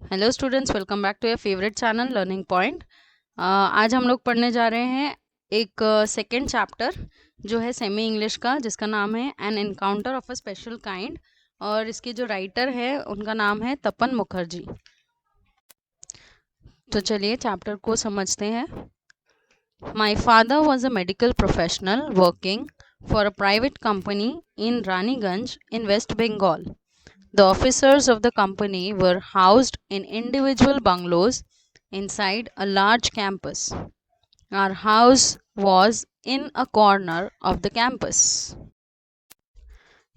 Hello students, welcome back to your favourite channel learning point. आज हम लोग पढ़ने जा रहे हैं एक सेकेंड चैप्टर जो है सेमी इंग्लिश का, जिसका नाम है N encounter of a special kind. और इसके जो राइटर है उनका नाम है तपन मुखर्जी। तो चलिए चैप्टर को समझते हैं। My father was a medical professional working for a private company in Raniganj in West Bengal. The officers of the company were housed in individual bungalows inside a large campus. Our house was in a corner of the campus.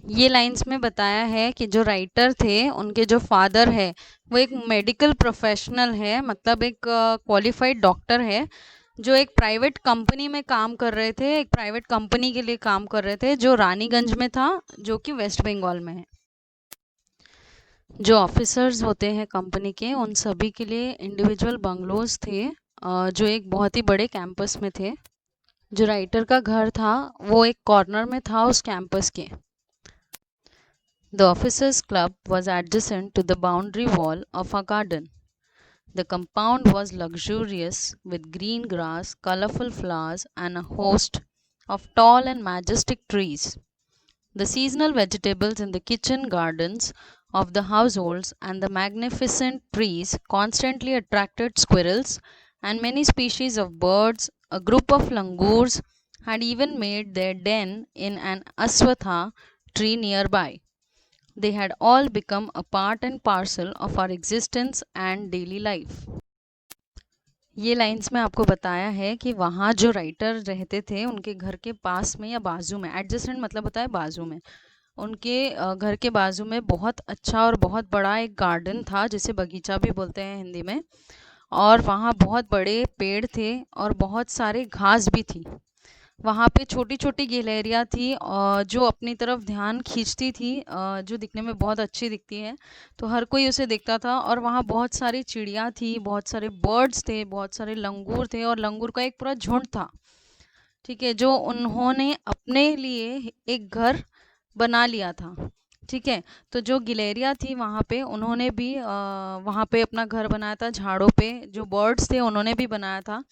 ये lines में बताया है कि जो writer थे उनके जो father है वो एक मेडिकल प्रोफेशनल है, मतलब एक क्वालिफाइड डॉक्टर है जो एक प्राइवेट कंपनी में काम कर रहे थे, एक प्राइवेट कंपनी के लिए काम कर रहे थे जो रानीगंज में था, जो कि वेस्ट बंगाल में है। जो ऑफिसर्स होते हैं कंपनी के, उन सभी के लिए इंडिविजुअल बंगलोज थे जो एक बहुत ही बड़े कैंपस में थे। जो राइटर का घर था वो एक कॉर्नर में था उस कैंपस के। The officers club was adjacent to the boundary wall of a garden. The compound was luxurious with green grass, colorful flowers, and a host of tall and majestic trees. The seasonal vegetables in the kitchen gardens of the households and the magnificent trees constantly attracted squirrels and many species of birds. A group of langurs had even made their den in an aswatha tree nearby. They had all become a part and parcel of our existence and daily life. ये lines में आपको बताया है कि वहाँ जो writer रहते थे उनके घर के पास में या बाजू में, एडजेसेंट मतलब होता है बाजू में, उनके घर के बाजू में बहुत अच्छा और बहुत बड़ा एक गार्डन था, जिसे बगीचा भी बोलते हैं हिंदी में। और वहाँ बहुत बड़े पेड़ थे और बहुत सारे घास भी थी। वहाँ पे छोटी छोटी गिलहरियाँ थी जो अपनी तरफ ध्यान खींचती थी, जो दिखने में बहुत अच्छी दिखती है, तो हर कोई उसे देखता था। और वहाँ बहुत सारी चिड़िया थी, बहुत सारे बर्ड्स थे, बहुत सारे लंगूर थे, और लंगूर का एक पूरा झुंड था, ठीक है, जो उन्होंने अपने लिए एक घर बना लिया था। ठीक है, तो जो गिलहरियाँ थी वहाँ पे, उन्होंने भी वहाँ पे अपना घर बनाया था झाड़ों पे। जो बर्ड्स थे उन्होंने भी बनाया था,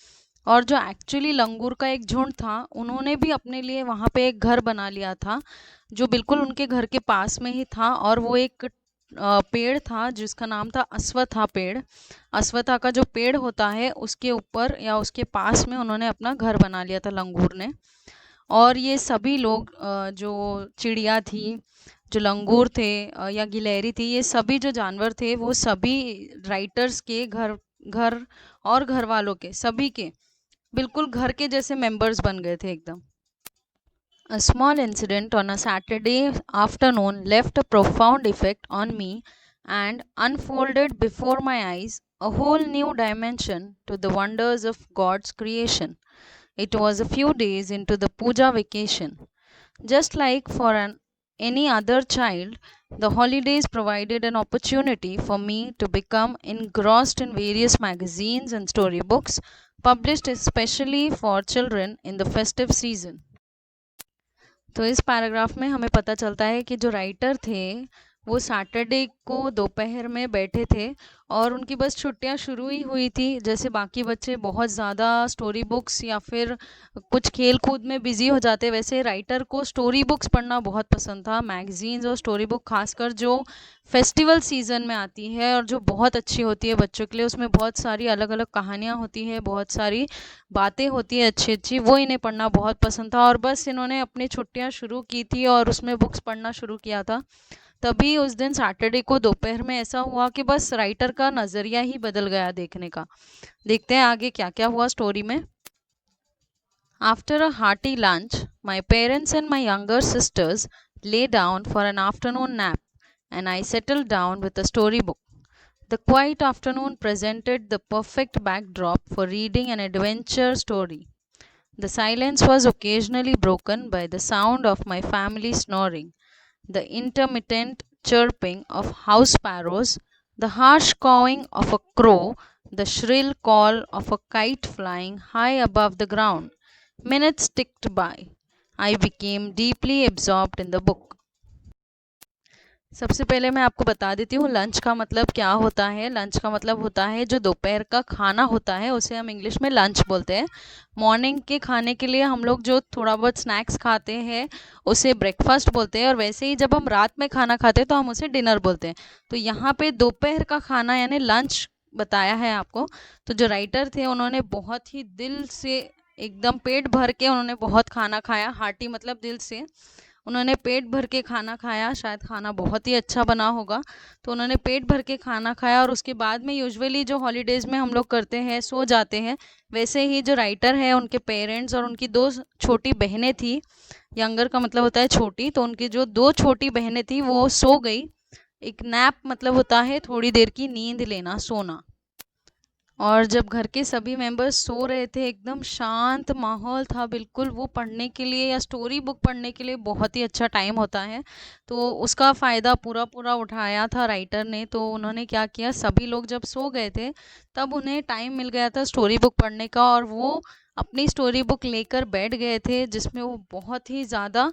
और जो एक्चुअली लंगूर का एक झुंड था उन्होंने भी अपने लिए वहाँ पे एक घर बना लिया था, जो बिल्कुल उनके घर के पास में ही था। और वो एक पेड़ था जिसका नाम था अश्वत्था पेड़। अश्वत्था का जो पेड़ होता है उसके ऊपर या उसके पास में उन्होंने अपना घर बना लिया था लंगूर ने। और ये सभी लोग, जो चिड़िया थी, जो लंगूर थे या गिलहरी थी, ये सभी जो जानवर थे वो सभी राइटर्स के घर घर और घर वालों के, सभी के बिल्कुल घर के जैसे मेंबर्स बन गए थे एकदम। A small incident on a Saturday afternoon left a profound effect on me and unfolded before my eyes a whole new dimension to the wonders of God's creation. It was a few days into the puja vacation. Just like for any other child, the holidays provided an opportunity for me to become engrossed in various magazines and storybooks published especially for children in the festive season. तो इस paragraph में हमें पता चलता है कि जो writer थे वो सैटरडे को दोपहर में बैठे थे और उनकी बस छुट्टियां शुरू ही हुई थी। जैसे बाकी बच्चे बहुत ज़्यादा स्टोरी बुक्स या फिर कुछ खेल कूद में बिजी हो जाते, वैसे राइटर को स्टोरी बुक्स पढ़ना बहुत पसंद था। मैगजीन्स और स्टोरी बुक खासकर जो फेस्टिवल सीजन में आती है और जो बहुत अच्छी होती है बच्चों के लिए, उसमें बहुत सारी अलग अलग कहानियाँ होती है, बहुत सारी बातें होती है अच्छी अच्छी, वो इन्हें पढ़ना बहुत पसंद था। और बस इन्होंने अपनी छुट्टियां शुरू की थी और उसमें बुक्स पढ़ना शुरू किया था। तभी उस दिन सैटरडे को दोपहर में ऐसा हुआ कि बस राइटर का नज़रिया ही बदल गया देखने का। देखते हैं आगे क्या क्या हुआ स्टोरी में। After a hearty lunch, my parents and my younger sisters lay down for an afternoon nap, and I settled down with a storybook. The quiet afternoon presented the perfect backdrop for reading an adventure story. The silence was occasionally broken by the sound of my family snoring, the intermittent chirping of house sparrows, the harsh cawing of a crow, the shrill call of a kite flying high above the ground. Minutes ticked by. I became deeply absorbed in the book. सबसे पहले मैं आपको बता देती हूँ lunch का मतलब क्या होता है। लंच का मतलब होता है जो दोपहर का खाना होता है उसे हम इंग्लिश में लंच बोलते हैं। मॉर्निंग के खाने के लिए हम लोग जो थोड़ा बहुत स्नैक्स खाते हैं उसे ब्रेकफास्ट बोलते हैं, और वैसे ही जब हम रात में खाना खाते हैं तो हम उसे डिनर बोलते हैं। तो यहाँ पे दोपहर का खाना यानी लंच बताया है आपको। तो जो राइटर थे उन्होंने बहुत ही दिल से, एकदम पेट भर के उन्होंने बहुत खाना खाया। हार्टी मतलब दिल से उन्होंने पेट भर के खाना खाया, शायद खाना बहुत ही अच्छा बना होगा। तो उन्होंने पेट भर के खाना खाया और उसके बाद में यूजुअली जो हॉलीडेज़ में हम लोग करते हैं सो जाते हैं, वैसे ही जो राइटर है उनके पेरेंट्स और उनकी दो छोटी बहनें थी। यंगर का मतलब होता है छोटी, तो उनकी जो दो छोटी बहनें थी वो सो गई। एक नैप मतलब होता है थोड़ी देर की नींद लेना, सोना। और जब घर के सभी मेंबर्स सो रहे थे, एकदम शांत माहौल था बिल्कुल, वो पढ़ने के लिए या स्टोरी बुक पढ़ने के लिए बहुत ही अच्छा टाइम होता है। तो उसका फ़ायदा पूरा पूरा उठाया था राइटर ने। तो उन्होंने क्या किया, सभी लोग जब सो गए थे तब उन्हें टाइम मिल गया था स्टोरी बुक पढ़ने का, और वो अपनी स्टोरी बुक लेकर बैठ गए थे, जिसमें वो बहुत ही ज़्यादा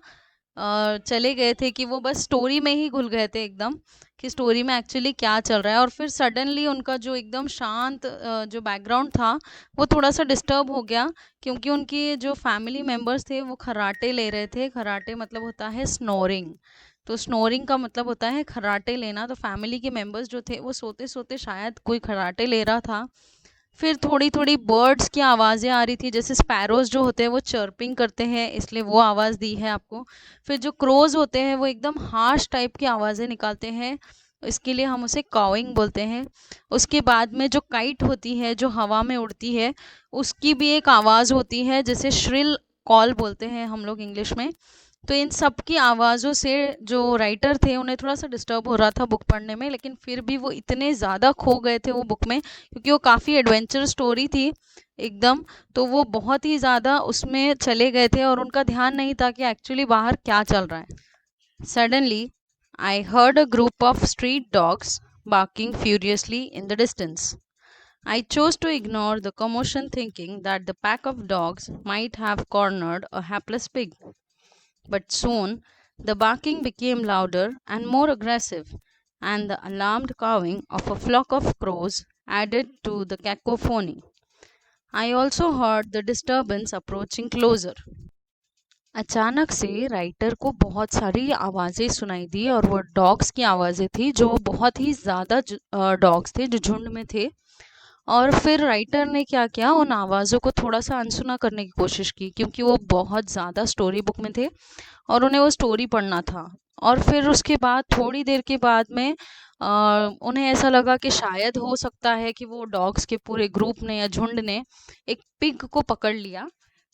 चले गए थे कि वो बस स्टोरी में ही घुल गए थे एकदम, कि स्टोरी में एक्चुअली क्या चल रहा है। और फिर सडनली उनका जो एकदम शांत जो बैकग्राउंड था वो थोड़ा सा डिस्टर्ब हो गया, क्योंकि उनके जो फैमिली मेम्बर्स थे वो खर्राटे ले रहे थे। खर्राटे मतलब होता है स्नोरिंग। तो स्नोरिंग का मतलब होता है खर्राटे लेना। तो फैमिली के मेम्बर्स जो थे वो सोते सोते शायद कोई खर्राटे ले रहा था। फिर थोड़ी थोड़ी बर्ड्स की आवाज़ें आ रही थी, जैसे स्पैरोज जो होते हैं वो चर्पिंग करते हैं, इसलिए वो आवाज़ दी है आपको। फिर जो क्रोज होते हैं वो एकदम हार्श टाइप की आवाज़ें निकालते हैं, इसके लिए हम उसे कॉइंग बोलते हैं। उसके बाद में जो काइट होती है जो हवा में उड़ती है, उसकी भी एक आवाज़ होती है, जैसे श्रिल कॉल बोलते हैं हम लोग इंग्लिश में। तो इन सब की आवाज़ों से जो राइटर थे उन्हें थोड़ा सा डिस्टर्ब हो रहा था बुक पढ़ने में, लेकिन फिर भी वो इतने ज़्यादा खो गए थे वो बुक में, क्योंकि वो काफ़ी एडवेंचर स्टोरी थी एकदम। तो वो बहुत ही ज़्यादा उसमें चले गए थे और उनका ध्यान नहीं था कि एक्चुअली बाहर क्या चल रहा है। Suddenly, I heard a group of street dogs barking furiously in the distance. I chose to ignore the commotion, thinking that the pack of dogs might have cornered a hapless pig. But soon, the barking became louder and more aggressive, and the alarmed cawing of a flock of crows added to the cacophony. I also heard the disturbance approaching closer. अचानक से writer को बहुत सारी आवाज़ें सुनाई दी, और वो dogs की आवाज़ें थी, जो बहुत ही ज़्यादा डॉग्स थे जो झुंड में थे। और फिर राइटर ने क्या किया, उन आवाज़ों को थोड़ा सा अनसुना करने की कोशिश की, क्योंकि वो बहुत ज़्यादा स्टोरी बुक में थे और उन्हें वो स्टोरी पढ़ना था। और फिर उसके बाद थोड़ी देर के बाद में उन्हें ऐसा लगा कि शायद हो सकता है कि वो डॉग्स के पूरे ग्रुप ने या झुंड ने एक पिग को पकड़ लिया,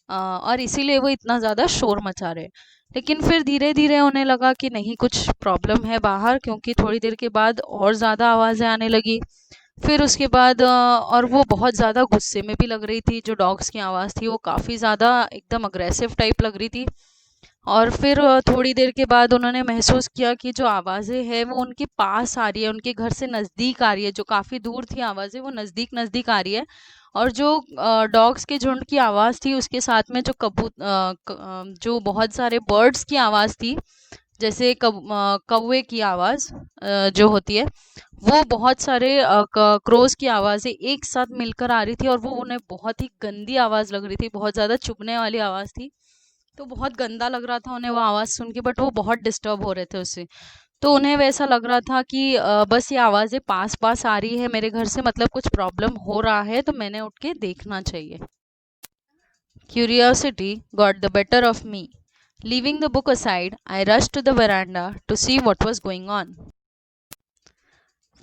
और इसीलिए वो इतना ज़्यादा शोर मचा रहे। लेकिन फिर धीरे धीरे उन्हें लगा कि नहीं, कुछ प्रॉब्लम है बाहर, क्योंकि थोड़ी देर के बाद और ज़्यादा आवाज़ें आने लगी। फिर उसके बाद और वो बहुत ज़्यादा गुस्से में भी लग रही थी। जो डॉग्स की आवाज़ थी वो काफ़ी ज़्यादा एकदम अग्रेसिव टाइप लग रही थी। और फिर थोड़ी देर के बाद उन्होंने महसूस किया कि जो आवाज़ें हैं वो उनके पास आ रही है, उनके घर से नज़दीक आ रही है। जो काफ़ी दूर थी आवाज़ें वो नज़दीक नज़दीक आ रही है। और जो डॉग्स के झुंड की आवाज़ थी उसके साथ में जो जो बहुत सारे बर्ड्स की आवाज़ थी, जैसे कौवे की आवाज़ जो होती है, वो बहुत सारे क्रोज़ की आवाज़ें एक साथ मिलकर आ रही थी, और वो उन्हें बहुत ही गंदी आवाज़ लग रही थी, बहुत ज़्यादा चुभने वाली आवाज़ थी। तो बहुत गंदा लग रहा था उन्हें वो आवाज़ सुन के, बट वो बहुत डिस्टर्ब हो रहे थे उससे। तो उन्हें वैसा लग रहा था कि बस ये आवाज़ें पास-पास आ रही है मेरे घर से, मतलब कुछ प्रॉब्लम हो रहा है, तो मैंने उठ के देखना चाहिए। Curiosity got the better of me. Leaving the book aside, I rushed to the veranda to see what was going on.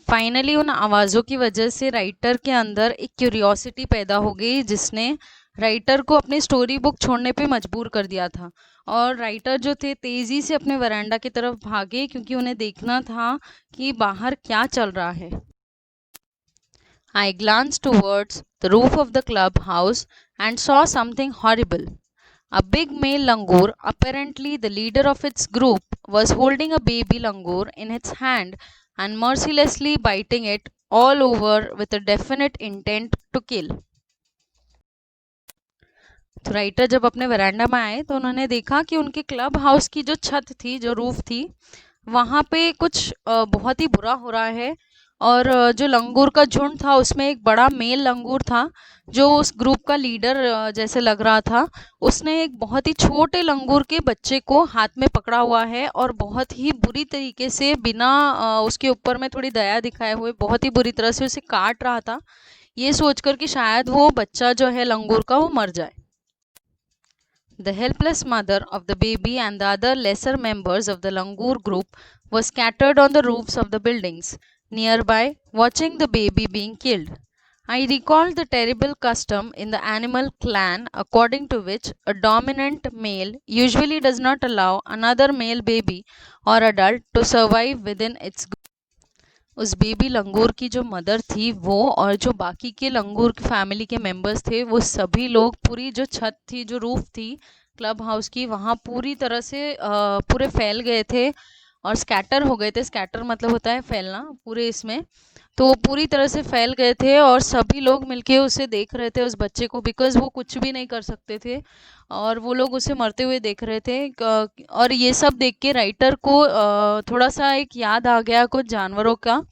Finally उन आवाज़ों की वजह से राइटर के अंदर एक क्यूरियोसिटी पैदा हो गई, जिसने राइटर को अपनी स्टोरी बुक छोड़ने पे मजबूर कर दिया था। और राइटर जो थे तेज़ी से अपने वरांडा की तरफ भागे, क्योंकि उन्हें देखना था कि बाहर क्या चल रहा है। I glanced towards the roof of the clubhouse and saw something horrible. A big male langur, apparently the leader of its group, was holding a baby langur in its hand and mercilessly biting it all over with a definite intent to kill. तो writer जब अपने वरांडा में आए तो उन्होंने देखा कि उनके क्लब हाउस की जो छत थी, जो रूफ थी, वहाँ पे कुछ बहुत ही बुरा हो रहा है। और जो लंगूर का झुंड था उसमें एक बड़ा मेल लंगूर था जो उस ग्रुप का लीडर जैसे लग रहा था। उसने एक बहुत ही छोटे लंगूर के बच्चे को हाथ में पकड़ा हुआ है और बहुत ही बुरी तरीके से बिना उसके ऊपर में थोड़ी दया दिखाए हुए बहुत ही बुरी तरह से उसे काट रहा था, ये सोचकर कि शायद वो बच्चा जो है लंगूर का वो मर जाए। The helpless mother of the baby and the other lesser members of the Langur group were scattered on the roofs of the buildings nearby, watching the baby being killed. I recalled the terrible custom in the animal clan according to which a dominant male usually does not allow another male baby or adult to survive within its group. उस baby लंगूर की जो mother थी वो और जो बाकी के लंगूर की फैमिली के मेंबर्स थे वो सभी लोग पूरी जो छत थी जो रूफ थी क्लब हाउस की वहाँ पूरी तरह से पूरे फैल गए थे और स्कैटर हो गए थे। स्कैटर मतलब होता है फैलना पूरे इसमें। तो वो पूरी तरह से फैल गए थे और सभी लोग मिलके उसे देख रहे थे उस बच्चे को, बिकॉज वो कुछ भी नहीं कर सकते थे और वो लोग उसे मरते हुए देख रहे थे। और ये सब देख के राइटर को थोड़ा सा एक याद आ गया कुछ जानवरों का।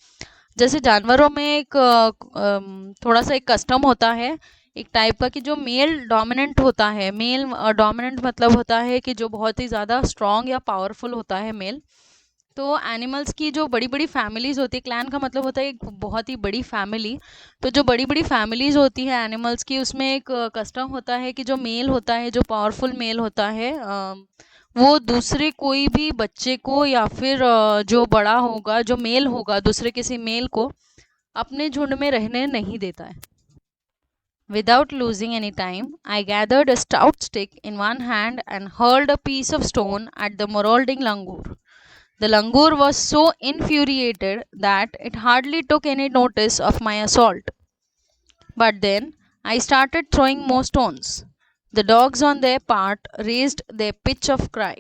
जैसे जानवरों में एक थोड़ा सा एक कस्टम होता है एक टाइप का कि जो मेल डोमिनेंट होता है, मेल डोमिनेंट मतलब होता है कि जो बहुत ही ज़्यादा स्ट्रॉन्ग या पावरफुल होता है मेल। तो एनिमल्स की जो बड़ी बड़ी फैमिलीज होती है, क्लैन का मतलब होता है एक बहुत ही बड़ी फैमिली। तो जो बड़ी बड़ी फैमिलीज होती है एनिमल्स की उसमें एक कस्टम होता है कि जो मेल होता है जो पावरफुल मेल होता है वो दूसरे कोई भी बच्चे को या फिर जो बड़ा होगा जो मेल होगा दूसरे किसी मेल को अपने झुंड में रहने नहीं देता है। Without losing any time, I gathered a stout stick in one hand and hurled a piece of stone at the marauding langur. The langur was so infuriated that it hardly took any notice of my assault. But then I started throwing more stones. The dogs on their part raised their pitch of cry.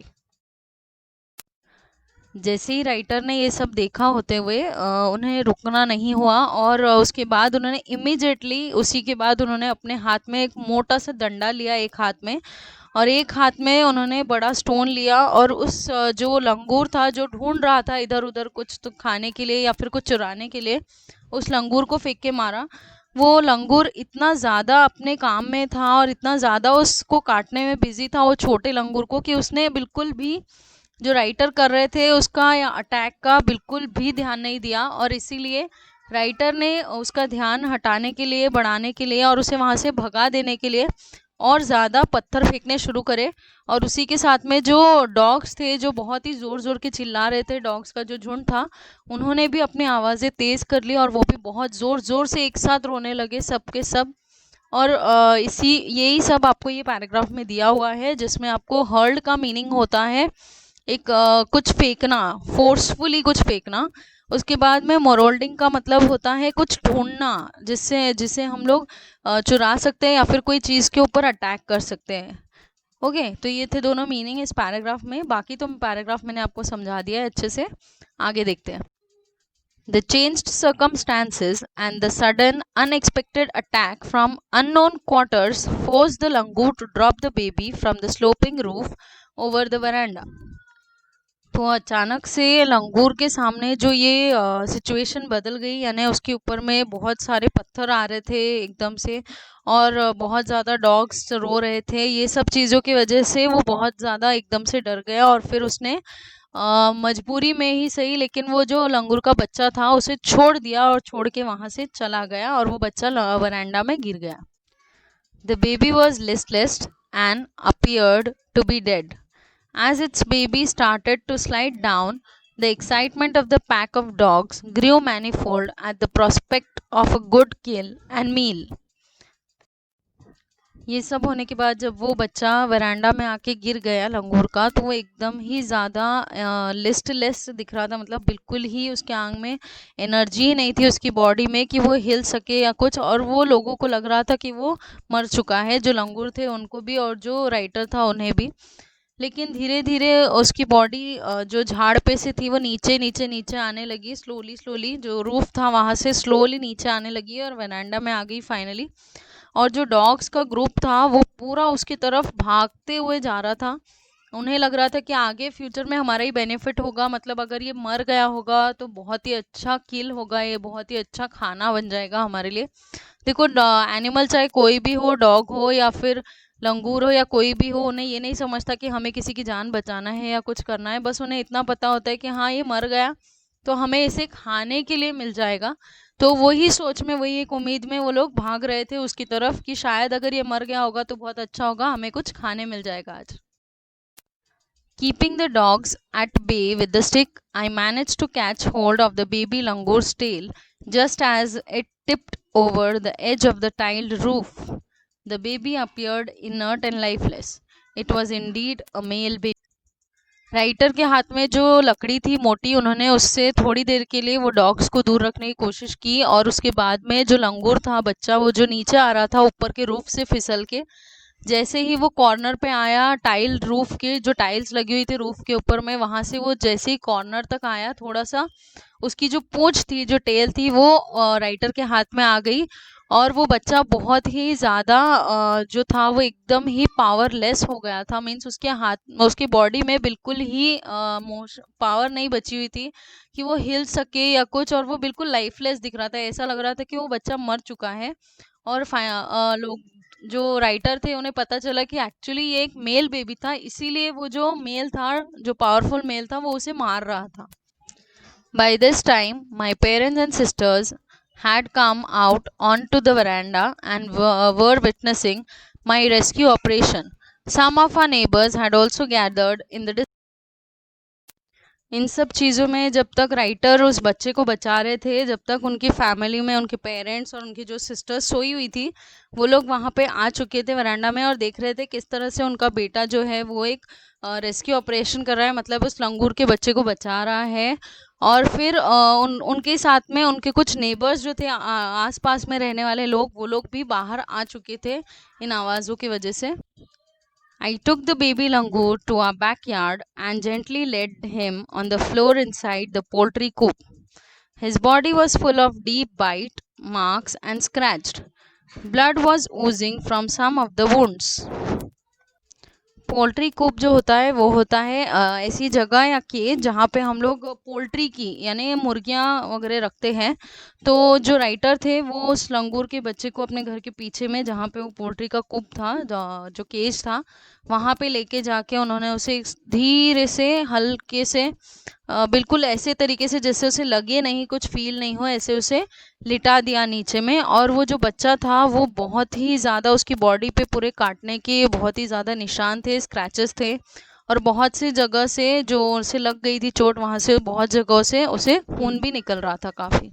जैसे ही writer ने ये सब देखा होते हुए उन्हें रुकना नहीं हुआ और उसके बाद उन्होंने इमिजिएटली उसी के बाद उन्होंने अपने हाथ में एक मोटा सा डंडा लिया एक हाथ में और एक हाथ में उन्होंने बड़ा स्टोन लिया और उस जो लंगूर था जो ढूंढ रहा था इधर उधर कुछ तो खाने के लिए या फिर कुछ चुराने के लिए उस लंगूर को फेंक के मारा। वो लंगूर इतना ज़्यादा अपने काम में था और इतना ज़्यादा उसको काटने में बिजी था वो छोटे लंगूर को कि उसने बिल्कुल भी जो राइटर कर रहे थे उसका या अटैक का बिल्कुल भी ध्यान नहीं दिया। और इसीलिए राइटर ने उसका ध्यान हटाने के लिए बढ़ाने के लिए और उसे वहाँ से भगा देने के लिए और ज़्यादा पत्थर फेंकने शुरू करे। और उसी के साथ में जो डॉग्स थे जो बहुत ही ज़ोर ज़ोर के चिल्ला रहे थे, डॉग्स का जो झुंड था उन्होंने भी अपनी आवाज़ें तेज़ कर ली और वो भी बहुत ज़ोर ज़ोर से एक साथ रोने लगे सब के सब। और इसी यही सब आपको ये पैराग्राफ में दिया हुआ है जिसमें आपको हर्ल्ड का मीनिंग होता है एक कुछ फेंकना, फोर्सफुली कुछ फेंकना। उसके बाद में मोरोल्डिंग का मतलब होता है कुछ ढूंढना जिससे जिसे हम लोग चुरा सकते हैं या फिर कोई चीज़ के ऊपर अटैक कर सकते हैं। ओके, तो ये थे दोनों मीनिंग इस पैराग्राफ में। बाकी तो पैराग्राफ मैंने आपको समझा दिया है अच्छे से। आगे देखते हैं। The changed circumstances and the sudden unexpected attack from unknown quarters forced the langur to drop the baby from the sloping roof over the veranda. तो अचानक से लंगूर के सामने जो ये सिचुएशन बदल गई, यानी उसके ऊपर में बहुत सारे पत्थर आ रहे थे एकदम से और बहुत ज़्यादा डॉग्स रो रहे थे। ये सब चीज़ों की वजह से वो बहुत ज़्यादा एकदम से डर गया और फिर उसने मजबूरी में ही सही लेकिन वो जो लंगूर का बच्चा था उसे छोड़ दिया और छोड़ के वहाँ से चला गया और वो बच्चा वरांडा में गिर गया। The baby was listless and appeared to be dead. As its baby started to slide down, the excitement of the pack of dogs grew manifold at the prospect of a good kill and meal. ये सब होने के बाद जब वो बच्चा वरांडा में आके गिर गया लंगूर का तो वो एकदम ही ज़्यादा लिस्टलेस दिख रहा था, मतलब बिल्कुल ही उसके आंग में एनर्जी नहीं थी उसकी बॉडी में कि वो हिल सके या कुछ। और वो लोगों को लग रहा था कि वो मर चुका है, जो लंगूर थे उनको भी और जो राइटर था उन्हें भी। लेकिन धीरे धीरे उसकी बॉडी जो झाड़ पे से थी वो नीचे नीचे नीचे आने लगी, स्लोली स्लोली जो रूफ था वहाँ से स्लोली नीचे आने लगी और वरांडा में आ गई फाइनली। और जो डॉग्स का ग्रुप था वो पूरा उसकी तरफ भागते हुए जा रहा था उन्हें लग रहा था कि आगे फ्यूचर में हमारा ही बेनिफिट होगा, मतलब अगर ये मर गया होगा तो बहुत ही अच्छा किल होगा, ये बहुत ही अच्छा खाना बन जाएगा हमारे लिए। देखो, एनिमल चाहे कोई भी हो, डॉग हो या फिर लंगूर हो या कोई भी हो, उन्हें ये नहीं समझता कि हमें किसी की जान बचाना है या कुछ करना है। बस उन्हें इतना पता होता है कि हाँ, ये मर गया तो हमें इसे खाने के लिए मिल जाएगा। तो वही सोच में, वही एक उम्मीद में वो लोग भाग रहे थे उसकी तरफ कि शायद अगर ये मर गया होगा तो बहुत अच्छा होगा, हमें कुछ खाने मिल जाएगा आज। Keeping the dogs at bay with the stick, I managed to catch hold of the baby langour's tail just as it tipped over the edge of the tiled roof. The baby appeared inert and lifeless. It was indeed a male baby. Writer के हाथ में जो लकड़ी थी मोटी, उन्होंने उससे थोड़ी देर के लिए वो डॉग्स को दूर रखने की कोशिश की, और उसके बाद में जो लंगूर था बच्चा, वो जो नीचे आ रहा था ऊपर के रूफ से फिसल के, जैसे ही वो कॉर्नर पे आया, टाइल रूफ के जो टाइल्स लगी हुई थी रूफ के ऊपर में, वहां से वो जैसे ही कॉर्नर तक आया, थोड़ा सा उसकी जो पूंछ थी, जो टेल थी, वो राइटर के हाथ में आ गई। और वो बच्चा बहुत ही ज़्यादा जो था वो एकदम ही पावरलेस हो गया था। मीन्स उसके हाथ, उसकी बॉडी में बिल्कुल ही पावर नहीं बची हुई थी कि वो हिल सके या कुछ, और वो बिल्कुल लाइफलेस दिख रहा था। ऐसा लग रहा था कि वो बच्चा मर चुका है। और लोग जो राइटर थे उन्हें पता चला कि एक्चुअली ये एक मेल बेबी था, इसीलिए वो जो मेल था, जो पावरफुल मेल था, वो उसे मार रहा था। By this time, my parents and sisters had come out onto the veranda and were witnessing my rescue operation. Some of our neighbors had also gathered in the इन सब चीज़ों में जब तक राइटर उस बच्चे को बचा रहे थे, जब तक उनकी फैमिली में उनके पेरेंट्स और उनकी जो सिस्टर्स सोई हुई थी, वो लोग वहाँ पे आ चुके थे वरांडा में, और देख रहे थे किस तरह से उनका बेटा जो है वो एक रेस्क्यू ऑपरेशन कर रहा है, मतलब उस लंगूर के बच्चे को बचा रहा है। और फिर उनके साथ में उनके कुछ नेबर्स जो थे, आस पास में रहने वाले लोग, वो लोग भी बाहर आ चुके थे इन आवाज़ों की वजह से। I took the baby langur to our backyard and gently laid him on the floor inside the poultry coop. His body was full of deep bite marks and scratched. Blood was oozing from some of the wounds. Poultry coop जो होता है वो होता है ऐसी जगह या cage जहाँ पे हम लोग पोल्ट्री की यानी मुर्गियाँ वगैरह रखते हैं। तो जो राइटर थे वो उस लंगूर के बच्चे को अपने घर के पीछे में, जहाँ पे वो पोल्ट्री का कूप था, जो केज था, वहाँ पे लेके जाके उन्होंने उसे धीरे से, हल्के से, बिल्कुल ऐसे तरीके से जैसे उसे लगे नहीं, कुछ फील नहीं हो, ऐसे उसे लिटा दिया नीचे में। और वो जो बच्चा था वो बहुत ही ज़्यादा, उसकी बॉडी पे पूरे काटने के बहुत ही ज़्यादा निशान थे, स्क्रैचेस थे, और बहुत सी जगह से जो उसे लग गई थी चोट, वहाँ से बहुत जगहों से उसे खून भी निकल रहा था काफ़ी।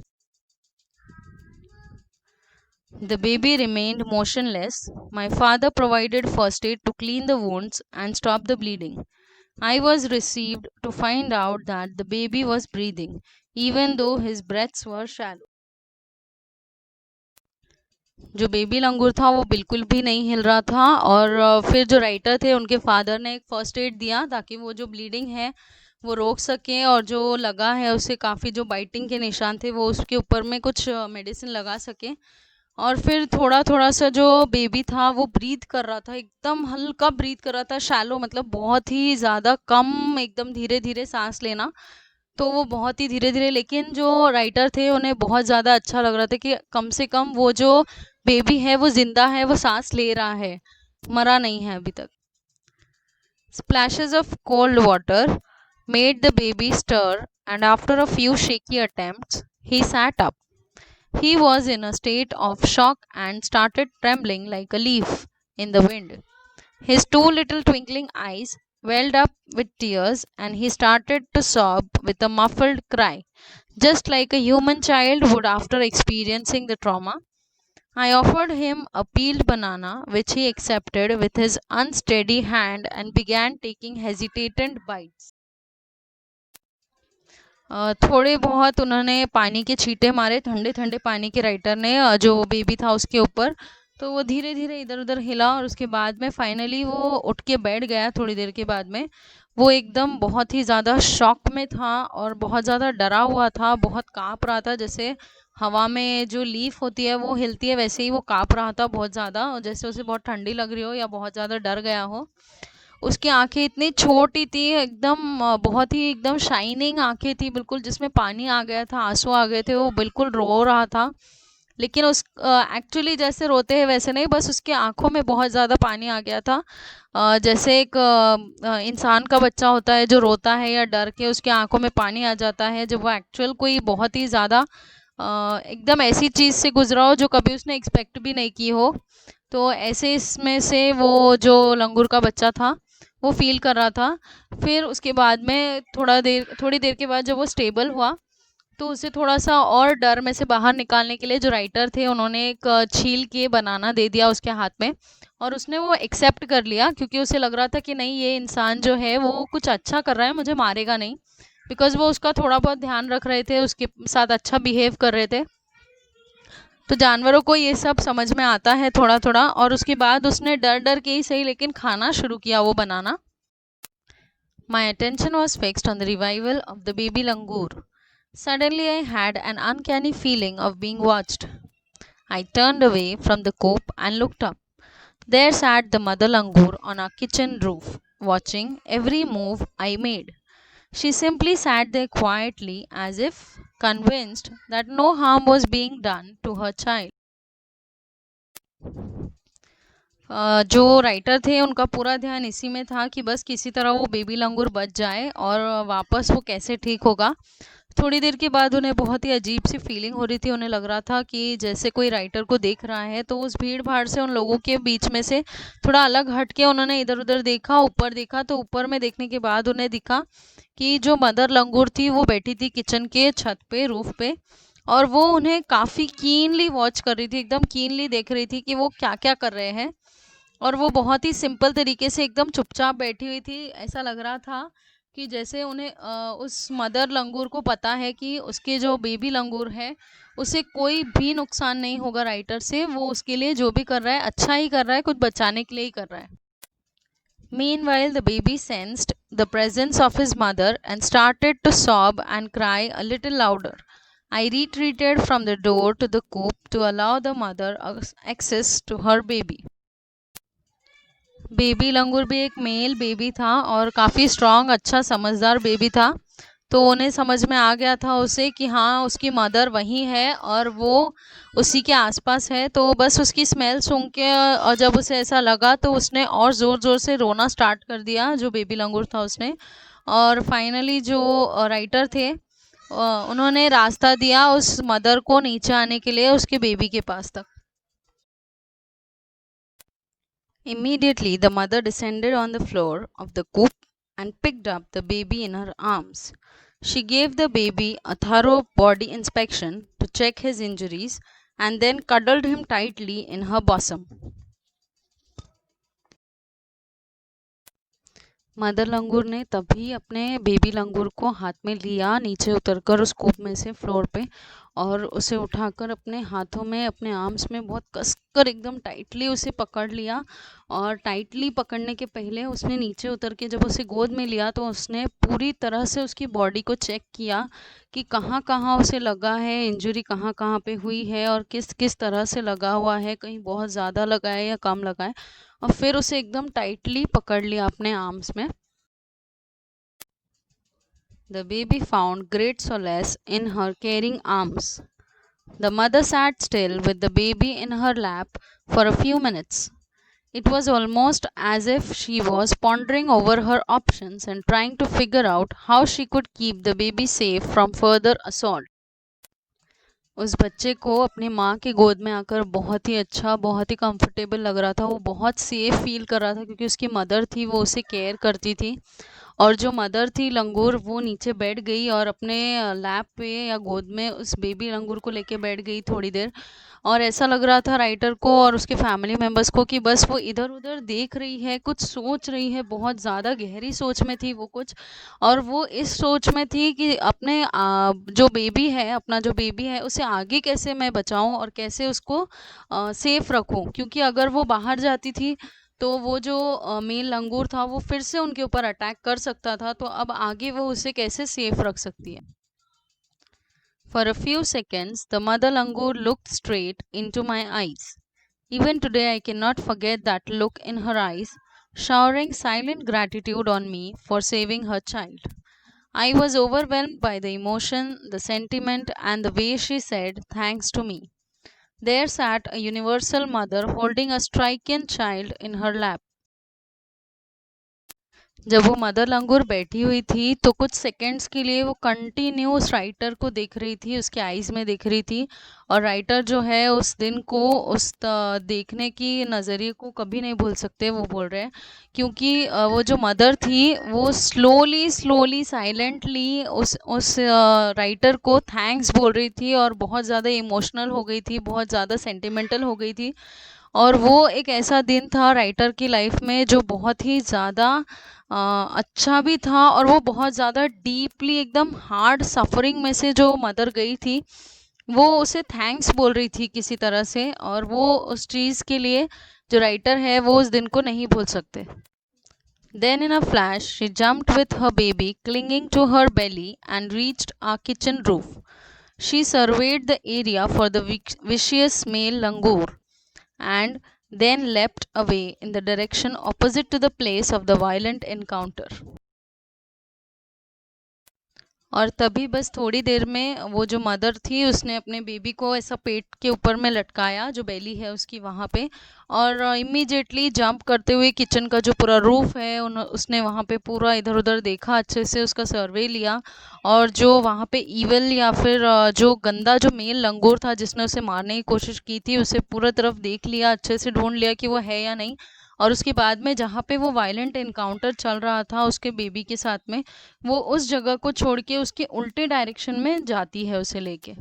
The baby remained motionless. My father provided first aid to clean the wounds and stop the bleeding. I was relieved to find out that the baby was breathing, even though his breaths were shallow. जो baby लंगूर था वो बिल्कुल भी नहीं हिल रहा था, और फिर जो राइटर थे उनके फादर ने एक फर्स्ट एड दिया ताकि वो जो ब्लीडिंग है वो रोक सकें, और जो लगा है उसे काफ़ी जो बाइटिंग के निशान थे वो उसके ऊपर में कुछ मेडिसिन लगा सकें। और फिर थोड़ा थोड़ा सा जो बेबी था वो ब्रीथ कर रहा था, एकदम हल्का ब्रीथ कर रहा था, शैलो मतलब बहुत ही ज़्यादा कम, एकदम धीरे धीरे सांस लेना। तो वो बहुत ही धीरे धीरे, लेकिन जो राइटर थे उन्हें बहुत ज़्यादा अच्छा लग रहा था कि कम से कम वो जो बेबी है वो जिंदा है, वो सांस ले रहा है, मरा नहीं है अभी तक। Splashes of cold water made the baby stir, and after a few shaky attempts, he sat up. He was in a state of shock and started trembling like a leaf in the wind. His two little twinkling eyes welled up with tears, and he started to sob with a muffled cry, just like a human child would after experiencing the trauma. I offered him a peeled banana, which he accepted with his unsteady hand and began taking hesitant bites. थोड़े बहुत उन्होंने पानी के छींटे मारे, ठंडे ठंडे पानी के, राइटर ने जो बेबी था उसके ऊपर। तो वो धीरे धीरे इधर उधर हिला, और उसके बाद में फाइनली वो उठ के बैठ गया। थोड़ी देर के बाद में वो एकदम बहुत ही ज़्यादा शॉक में था और बहुत ज़्यादा डरा हुआ था, बहुत काँप रहा था, जैसे हवा में जो लीफ होती है वो हिलती है वैसे ही वो काँप रहा था बहुत ज़्यादा, और जैसे उसे बहुत ठंडी लग रही हो या बहुत ज़्यादा डर गया हो। उसकी आंखें इतनी छोटी थी एकदम, बहुत ही एकदम शाइनिंग आंखें थी बिल्कुल, जिसमें पानी आ गया था, आंसू आ गए थे, वो बिल्कुल रो रहा था। लेकिन उस एक्चुअली जैसे रोते हैं वैसे नहीं, बस उसकी आंखों में बहुत ज़्यादा पानी आ गया था। जैसे एक इंसान का बच्चा होता है जो रोता है या डर के उसकी आंखों में पानी आ जाता है, जब वो एक्चुअल कोई बहुत ही ज़्यादा एकदम ऐसी चीज़ से गुजरा हो जो कभी उसने एक्सपेक्ट भी नहीं की हो। तो ऐसे इसमें से वो जो लंगूर का बच्चा था वो फील कर रहा था। फिर उसके बाद में थोड़ी देर के बाद जब वो स्टेबल हुआ, तो उसे थोड़ा-सा और डर में से बाहर निकालने के लिए जो राइटर थे उन्होंने एक छील के बनाना दे दिया उसके हाथ में, और उसने वो एक्सेप्ट कर लिया, क्योंकि उसे लग रहा था कि नहीं, ये इंसान जो है वो कुछ अच्छा कर रहा है, मुझे मारेगा नहीं। बिकॉज़ वो उसका थोड़ा बहुत ध्यान रख रहे थे, उसके साथ अच्छा बिहेव कर रहे थे। तो जानवरों को ये सब समझ में आता है थोड़ा-थोड़ा, और उसके बाद उसने डर-डर के ही सही लेकिन खाना शुरू किया वो बनाना। My attention was fixed on the revival of the baby langur. Suddenly, I had an uncanny feeling of being watched. I turned away from the coop and looked up. There sat the mother langur on our kitchen roof, watching every move I made. She simply sat there quietly, as if convinced that no harm was being done to her child. जो writer थे उनका पूरा ध्यान इसी में था कि बस किसी तरह वो बेबी लंगूर बच जाए और वापस वो कैसे ठीक होगा। थोड़ी देर के बाद उन्हें बहुत ही अजीब सी फीलिंग हो रही थी, उन्हें लग रहा था कि जैसे कोई राइटर को देख रहा है। तो उस भीड़ भाड़ से उन लोगों के बीच में से थोड़ा अलग हट के उन्होंने इधर उधर देखा, ऊपर देखा, तो ऊपर में देखने के बाद उन्हें दिखा कि जो मदर लंगूर थी वो बैठी थी किचन के छत पे, रूफ पे, और वो उन्हें काफ़ी कीनली वॉच कर रही थी, एकदम कीनली देख रही थी कि वो क्या क्या कर रहे हैं। और वो बहुत ही सिंपल तरीके से एकदम चुपचाप बैठी हुई थी। ऐसा लग रहा था कि जैसे उन्हें उस मदर लंगूर को पता है कि उसके जो बेबी लंगूर है उसे कोई भी नुकसान नहीं होगा राइटर से, वो उसके लिए जो भी कर रहा है अच्छा ही कर रहा है, कुछ बचाने के लिए ही कर रहा है। Meanwhile, the baby sensed the presence of his mother and started to sob and cry a little louder. I retreated from the door to the coop to allow the mother access to her baby. Baby लंगूर भी एक male baby था और काफ़ी strong, अच्छा समझदार baby था। तो उन्हें समझ में आ गया था उसे कि हाँ, उसकी मदर वहीं है और वो उसी के आसपास है। तो बस उसकी स्मेल सूंघ के और जब उसे ऐसा लगा तो उसने और ज़ोर-ज़ोर से रोना स्टार्ट कर दिया, जो बेबी लंगूर था उसने। और फाइनली जो राइटर थे उन्होंने रास्ता दिया उस मदर को नीचे आने के लिए उसके बेबी के पास तक। Immediately, the mother descended on the floor of the coop and picked up the baby in her arms. She gave the baby a thorough body inspection to check his injuries and then cuddled him tightly in her bosom. Mother लंगूर ने तभी अपने baby लंगूर को हाथ में लिया, नीचे उतरकर उस कूप में से फ्लोर पे, और उसे उठाकर अपने हाथों में, अपने आर्म्स में बहुत कसकर एकदम टाइटली उसे पकड़ लिया। और टाइटली पकड़ने के पहले उसने नीचे उतर के जब उसे गोद में लिया तो उसने पूरी तरह से उसकी बॉडी को चेक किया कि कहाँ कहाँ उसे लगा है, इंजरी कहाँ कहाँ पे हुई है और किस किस तरह से लगा हुआ है, कहीं बहुत ज़्यादा लगा है या कम लगा है। और फिर उसे एकदम टाइटली पकड़ लिया अपने आर्म्स में। The baby found great solace in her caring arms. The mother sat still with the baby in her lap for a few minutes. It was almost as if she was pondering over her options and trying to figure out how she could keep the baby safe from further assault. उस बच्चे को अपनी माँ की गोद में आकर बहुत ही अच्छा, बहुत ही कंफर्टेबल लग रहा था, वो बहुत सेफ फील कर रहा था क्योंकि उसकी मदर थी, वो उसे केयर करती थी। और जो मदर थी लंगूर, वो नीचे बैठ गई और अपने लैप पे या गोद में उस बेबी लंगूर को लेके बैठ गई थोड़ी देर। और ऐसा लग रहा था राइटर को और उसके फैमिली मेम्बर्स को कि बस वो इधर उधर देख रही है, कुछ सोच रही है, बहुत ज़्यादा गहरी सोच में थी वो कुछ। और वो इस सोच में थी कि अपने जो बेबी है, अपना जो बेबी है उसे आगे कैसे मैं बचाऊं और कैसे उसको सेफ रखूं, क्योंकि अगर वो बाहर जाती थी तो वो जो मेल लंगूर था वो फिर से उनके ऊपर अटैक कर सकता था। तो अब आगे वो उसे कैसे सेफ रख सकती है। For a few seconds, the mother langur looked straight into my eyes. Even today, I cannot forget that look in her eyes. showering silent gratitude on me for saving her child. I was overwhelmed by the emotion, the sentiment, and the way she said thanks to me. There sat a universal mother holding a stricken child in her lap. जब वो mother लंगूर बैठी हुई थी तो कुछ seconds के लिए वो कंटिन्यू उस राइटर को देख रही थी, उसके आईज में देख रही थी। और राइटर जो है उस दिन को देखने की नज़रिए को कभी नहीं भूल सकते, वो बोल रहे हैं। क्योंकि वो जो मदर थी वो स्लोली स्लोली साइलेंटली उस राइटर को थैंक्स बोल रही थी और बहुत ज़्यादा इमोशनल हो गई थी, बहुत ज़्यादा सेंटिमेंटल हो गई थी। और वो एक ऐसा दिन था राइटर की लाइफ में जो बहुत ही ज़्यादा अच्छा भी था, और वो बहुत ज़्यादा डीपली एकदम हार्ड सफरिंग में से जो मदर गई थी वो उसे थैंक्स बोल रही थी किसी तरह से, और वो उस चीज़ के लिए जो राइटर है वो उस दिन को नहीं भूल सकते। Then in a flash she jumped with her baby clinging to her belly and reached our kitchen roof. She surveyed the area for the vicious male langur and then leapt away in the direction opposite to the place of the violent encounter. और तभी बस थोड़ी देर में वो जो mother थी उसने अपने बेबी को ऐसा पेट के ऊपर में लटकाया, जो बेली है उसकी वहाँ पे, और इमीडिएटली जंप करते हुए किचन का जो पूरा रूफ है उसने वहाँ पे पूरा इधर उधर देखा, अच्छे से उसका सर्वे लिया, और जो वहाँ पे ईवल या फिर जो गंदा जो मेल लंगूर था जिसने उसे मारने की कोशिश की थी उसे पूरा तरफ देख लिया, अच्छे से ढूंढ लिया कि वो है या नहीं। और उसके बाद में जहाँ पे वो वायलेंट इनकाउंटर चल रहा था उसके बेबी के साथ में, वो उस जगह को छोड़ के उसके उल्टे डायरेक्शन में जाती है उसे लेके।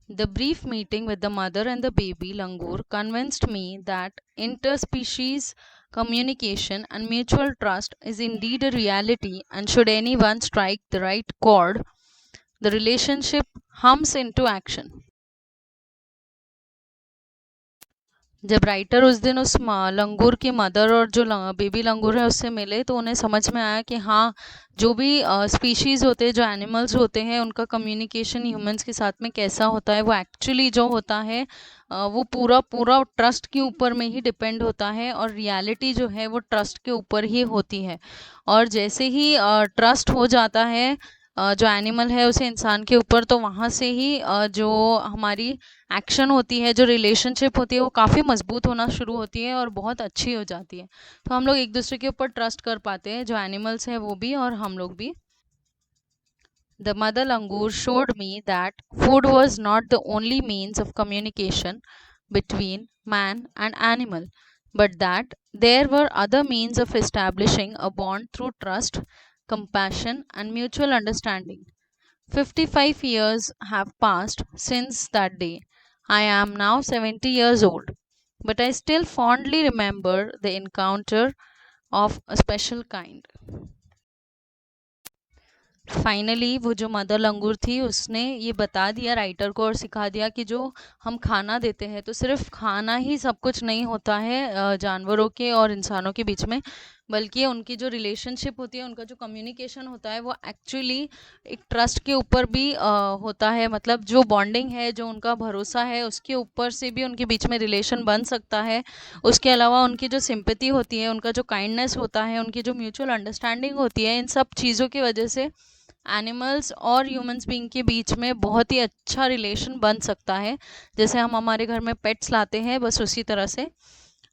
The brief meeting with the mother and the baby langur convinced me that interspecies communication and mutual trust is indeed a reality, and should anyone strike the right chord, the relationship hums into action. जब writer उस दिन उस लंगूर की mother और जो baby लंगूर है उससे मिले तो उन्हें समझ में आया कि हाँ, जो भी स्पीशीज़ होते हैं, जो एनिमल्स होते हैं, उनका कम्युनिकेशन ह्यूमंस के साथ में कैसा होता है, वो एक्चुअली जो होता है वो पूरा पूरा ट्रस्ट के ऊपर में ही डिपेंड होता है, और रियलिटी जो है वो ट्रस्ट के ऊपर ही होती है। और जैसे ही ट्रस्ट हो जाता है जो एनिमल है उसे इंसान के ऊपर, तो वहाँ से ही जो हमारी एक्शन होती है, जो रिलेशनशिप होती है, वो काफ़ी मजबूत होना शुरू होती है और बहुत अच्छी हो जाती है। तो हम लोग एक दूसरे के ऊपर ट्रस्ट कर पाते हैं, जो एनिमल्स हैं वो भी और हम लोग भी। The mother langur showed me that food was not the only means of communication between man and animal, but that there were other means of establishing a bond through trust, compassion, and mutual understanding. 55 years have passed since that day. I am now 70 years old, but I still fondly remember the encounter of a special kind. Finally वो जो mother लंगूर थी उसने ये बता दिया writer को और सिखा दिया कि जो हम खाना देते हैं तो सिर्फ खाना ही सब कुछ नहीं होता है जानवरों के और इंसानों के बीच में, बल्कि उनकी जो रिलेशनशिप होती है, उनका जो कम्युनिकेशन होता है वो एक्चुअली एक ट्रस्ट के ऊपर भी होता है। मतलब जो बॉन्डिंग है, जो उनका भरोसा है, उसके ऊपर से भी उनके बीच में रिलेशन बन सकता है। उसके अलावा उनकी जो सिंपैथी होती है, उनका जो काइंडनेस होता है, उनकी जो म्यूचुअल अंडरस्टैंडिंग होती है, इन सब चीज़ों की वजह से एनिमल्स और ह्यूमंस बीइंग के बीच में बहुत ही अच्छा रिलेशन बन सकता है। जैसे हम हमारे घर में पेट्स लाते हैं, बस उसी तरह से।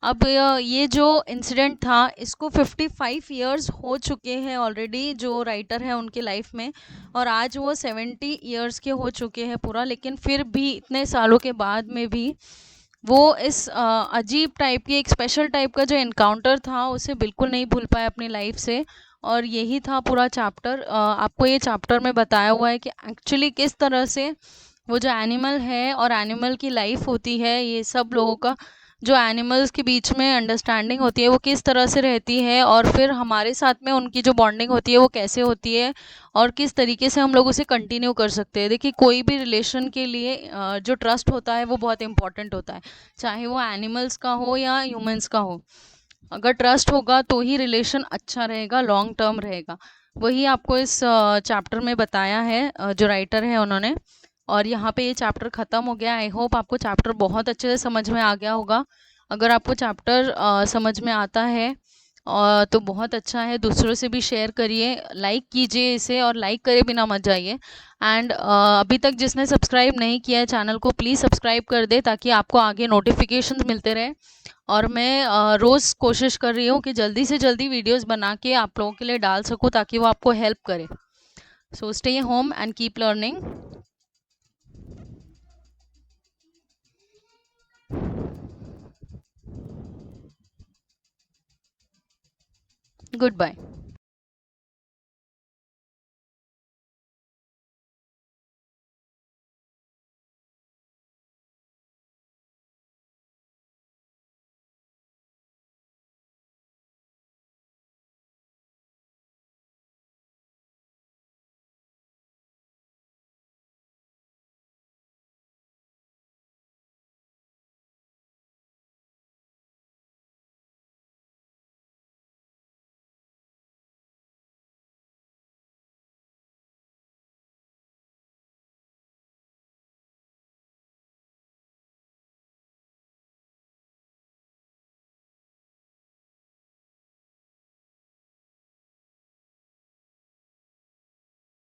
अब ये जो इंसिडेंट था इसको 55 इयर्स हो चुके हैं ऑलरेडी जो राइटर है उनके लाइफ में, और आज वो 70 इयर्स के हो चुके हैं पूरा, लेकिन फिर भी इतने सालों के बाद में भी वो इस अजीब टाइप की, एक स्पेशल टाइप का जो एनकाउंटर था उसे बिल्कुल नहीं भूल पाए अपनी लाइफ से। और यही था पूरा चैप्टर। आपको ये चैप्टर में बताया हुआ है कि एक्चुअली किस तरह से वो जो एनिमल है और एनिमल की लाइफ होती है, ये सब लोगों का जो एनिमल्स के बीच में अंडरस्टैंडिंग होती है वो किस तरह से रहती है, और फिर हमारे साथ में उनकी जो बॉन्डिंग होती है वो कैसे होती है, और किस तरीके से हम लोग उसे कंटिन्यू कर सकते हैं। देखिए, कोई भी रिलेशन के लिए जो ट्रस्ट होता है वो बहुत इंपॉर्टेंट होता है, चाहे वो एनिमल्स का हो या ह्यूमंस का हो। अगर ट्रस्ट होगा तो ही रिलेशन अच्छा रहेगा, लॉन्ग टर्म रहेगा। वही आपको इस चैप्टर में बताया है जो राइटर है उन्होंने। और यहाँ पे ये चैप्टर ख़त्म हो गया। आई होप आपको चैप्टर बहुत अच्छे से समझ में आ गया होगा। अगर आपको चैप्टर समझ में आता है और तो बहुत अच्छा है, दूसरों से भी शेयर करिए, लाइक कीजिए इसे, और लाइक करे बिना मत जाइए। एंड अभी तक जिसने सब्सक्राइब नहीं किया है चैनल को, प्लीज़ सब्सक्राइब कर दे ताकि आपको आगे नोटिफिकेशंस मिलते रहे। और मैं रोज़ कोशिश कर रही हूँ कि जल्दी से जल्दी वीडियोस बना के आप लोगों के लिए डाल सकूँ ताकि वो आपको हेल्प करे। So stay home and keep learning. Good bye.